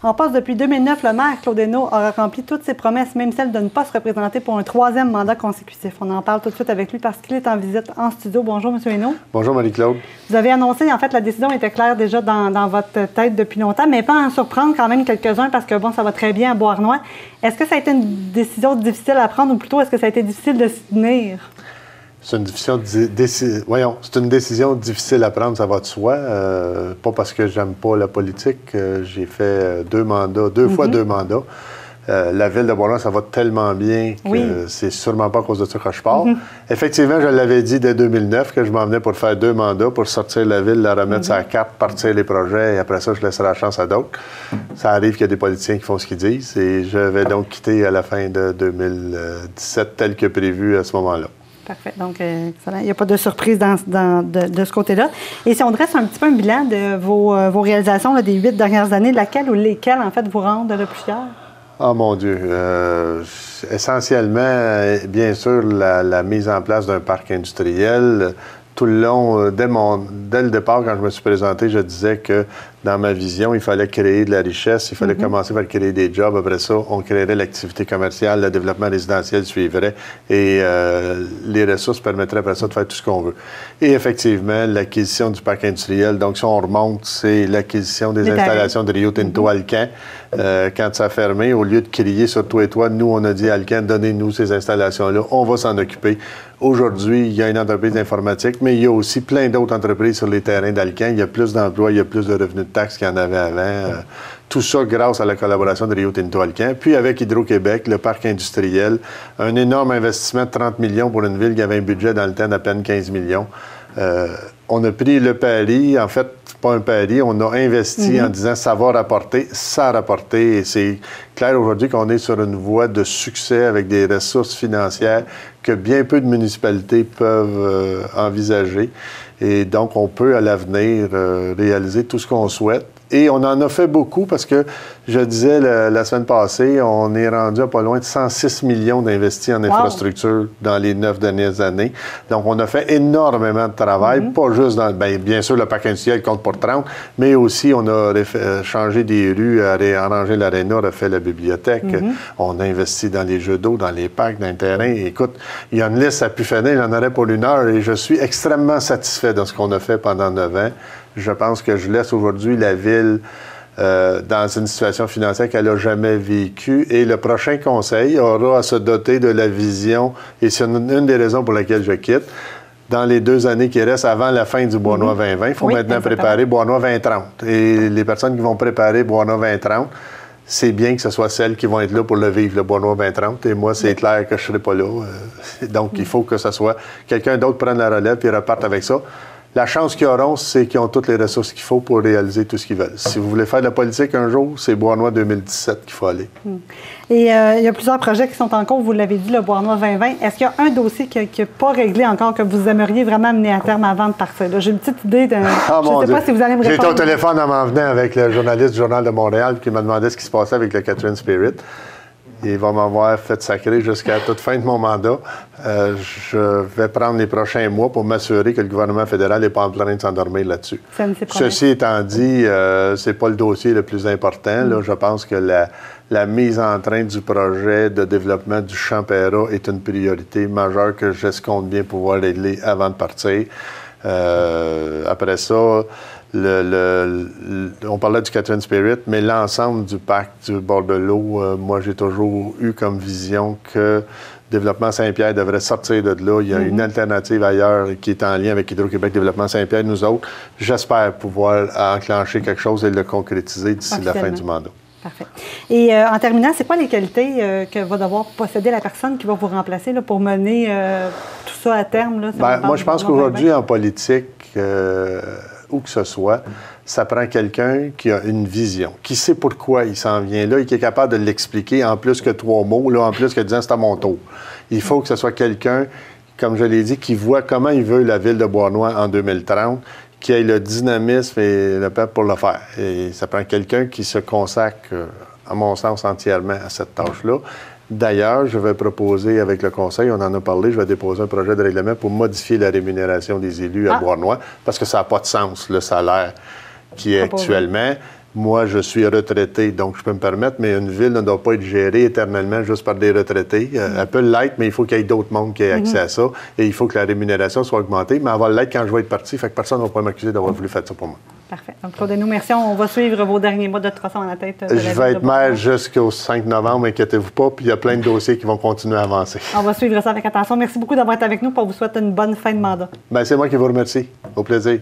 En poste depuis 2009, le maire Claude Hainaut aura rempli toutes ses promesses, même celle de ne pas se représenter pour un 3e mandat consécutif. On en parle tout de suite avec lui parce qu'il est en visite en studio. Bonjour, M. Hainaut. Bonjour, Marie-Claude. Vous avez annoncé, en fait, la décision était claire déjà dans votre tête depuis longtemps, mais pas en surprendre quand même quelques-uns parce que, bon, ça va très bien à Beauharnois. Est-ce que ça a été une décision difficile à prendre ou plutôt est-ce que ça a été difficile de s'y tenir? C'est une décision difficile à prendre, ça va de soi. Pas parce que j'aime pas la politique. J'ai fait 2 mandats, 2 fois 2 mandats. La ville de Beauharnois, ça va tellement bien que c'est sûrement pas à cause de ça que je pars. Effectivement, je l'avais dit dès 2009 que je m'en venais pour faire 2 mandats, pour sortir la ville, la remettre sur la carte, partir les projets, et après ça, je laisserai la chance à d'autres. Ça arrive qu'il y a des politiciens qui font ce qu'ils disent, et je vais donc quitter à la fin de 2017, tel que prévu à ce moment-là. Parfait. Donc, excellent. Il n'y a pas de surprise de ce côté-là. Et si on dresse un petit peu un bilan de vos réalisations là, des 8 dernières années, laquelle ou lesquelles, en fait, vous rendent le plus fier? Oh mon Dieu! Essentiellement, bien sûr, la mise en place d'un parc industriel. Tout le long, dès le départ, quand je me suis présenté, je disais que dans ma vision, il fallait créer de la richesse, il fallait commencer par créer des jobs. Après ça, on créerait l'activité commerciale, le développement résidentiel suivrait et les ressources permettraient après ça de faire tout ce qu'on veut. Et effectivement, l'acquisition du parc industriel, donc si on remonte, c'est l'acquisition des installations de Rio Tinto Alcan. Quand ça a fermé, au lieu de crier sur toi et toi, nous, on a dit à Alcan, donnez-nous ces installations-là, on va s'en occuper. Aujourd'hui, il y a une entreprise d'informatique, mais il y a aussi plein d'autres entreprises sur les terrains d'Alcan. Il y a plus d'emplois, il y a plus de revenus de taxes qu'il y en avait avant. Tout ça grâce à la collaboration de Rio Tinto Alcan. Puis avec Hydro-Québec, le parc industriel, un énorme investissement de 30 millions pour une ville qui avait un budget dans le temps d'à peine 15 millions. On a pris le pari, en fait, pas un pari, on a investi en disant ça va rapporter, ça a rapporté. Et c'est clair aujourd'hui qu'on est sur une voie de succès avec des ressources financières que bien peu de municipalités peuvent envisager. Et donc, on peut à l'avenir réaliser tout ce qu'on souhaite. Et on en a fait beaucoup parce que, je disais la semaine passée, on est rendu à pas loin de 106 millions d'investis en infrastructure dans les 9 dernières années. Donc, on a fait énormément de travail, pas juste dans, bien sûr, le parc industriel compte pour 30, mais aussi on a changé des rues, arrangé l'aréna, refait la bibliothèque. On a investi dans les jeux d'eau, dans les parcs, dans les terrains. Écoute, il y a une liste à pu finir, il y en aurait pour 1 heure et je suis extrêmement satisfait de ce qu'on a fait pendant 9 ans. Je pense que je laisse aujourd'hui la ville dans une situation financière qu'elle n'a jamais vécue. Et le prochain conseil aura à se doter de la vision, et c'est une des raisons pour laquelle je quitte. Dans les 2 années qui restent avant la fin du Beauharnois 2020, il faut maintenant préparer Beauharnois 2030. Et les personnes qui vont préparer Beauharnois 2030, c'est bien que ce soit celles qui vont être là pour le vivre, le Beauharnois 2030. Et moi, c'est clair que je ne serai pas là. Donc, il faut que ce soit quelqu'un d'autre prenne la relève et reparte avec ça. La chance qu'ils auront, c'est qu'ils ont toutes les ressources qu'il faut pour réaliser tout ce qu'ils veulent. Si vous voulez faire de la politique un jour, c'est Beauharnois 2017 qu'il faut aller. Et il y a plusieurs projets qui sont en cours, vous l'avez dit, le Beauharnois 2020. Est-ce qu'il y a un dossier qui n'est pas réglé encore, que vous aimeriez vraiment mener à terme avant de partir? J'ai une petite idée. Je ne sais pas si vous allez me répondre. J'étais au téléphone en m'en venant avec le journaliste du Journal de Montréal qui m'a demandé ce qui se passait avec le Catherine Spirit. Il va m'avoir fait sacrer jusqu'à toute fin de mon mandat. Je vais prendre les prochains mois pour m'assurer que le gouvernement fédéral n'est pas en train de s'endormir là-dessus. Ceci étant dit, c'est pas le dossier le plus important. Là, je pense que la mise en train du projet de développement du Champ Peyrat est une priorité majeure que j'escompte bien pouvoir régler avant de partir. Après ça, on parlait du Catherine Spirit, mais l'ensemble du parc du bord de l'eau, moi, j'ai toujours eu comme vision que Développement Saint-Pierre devrait sortir de là. Il y a une alternative ailleurs qui est en lien avec Hydro-Québec Développement Saint-Pierre. Nous autres, j'espère pouvoir enclencher quelque chose et le concrétiser d'ici la fin du mandat. Parfait. Et en terminant, c'est quoi les qualités que va devoir posséder la personne qui va vous remplacer là, pour mener tout ça à terme? Là, moi, je pense qu'aujourd'hui, en politique, où que ce soit, ça prend quelqu'un qui a une vision, qui sait pourquoi il s'en vient là et qui est capable de l'expliquer en plus que 3 mots, là, en plus que disant « c'est à mon tour ». Il faut que ce soit quelqu'un, comme je l'ai dit, qui voit comment il veut la ville de Beauharnois en 2030, qui ait le dynamisme et le peuple pour le faire. Et ça prend quelqu'un qui se consacre, à mon sens, entièrement à cette tâche-là. D'ailleurs, je vais proposer avec le Conseil, on en a parlé, je vais déposer un projet de règlement pour modifier la rémunération des élus à Beauharnois, parce que ça n'a pas de sens, le salaire qui est actuellement. Moi, je suis retraité, donc je peux me permettre, mais une ville ne doit pas être gérée éternellement juste par des retraités. Elle peut l'être, mais il faut qu'il y ait d'autres mondes qui aient accès à ça. Et il faut que la rémunération soit augmentée. Mais elle va l'être quand je vais être parti, fait que personne ne va pas m'accuser d'avoir voulu faire ça pour moi. Parfait. Donc, Claude Hainaut, merci. On va suivre vos derniers mois de toute façon à la tête de la Je vais être maire jusqu'au 5 novembre, inquiétez-vous pas, puis il y a plein de dossiers qui vont continuer à avancer. On va suivre ça avec attention. Merci beaucoup d'avoir été avec nous. On vous souhaite une bonne fin de mandat. Bien, c'est moi qui vous remercie. Au plaisir.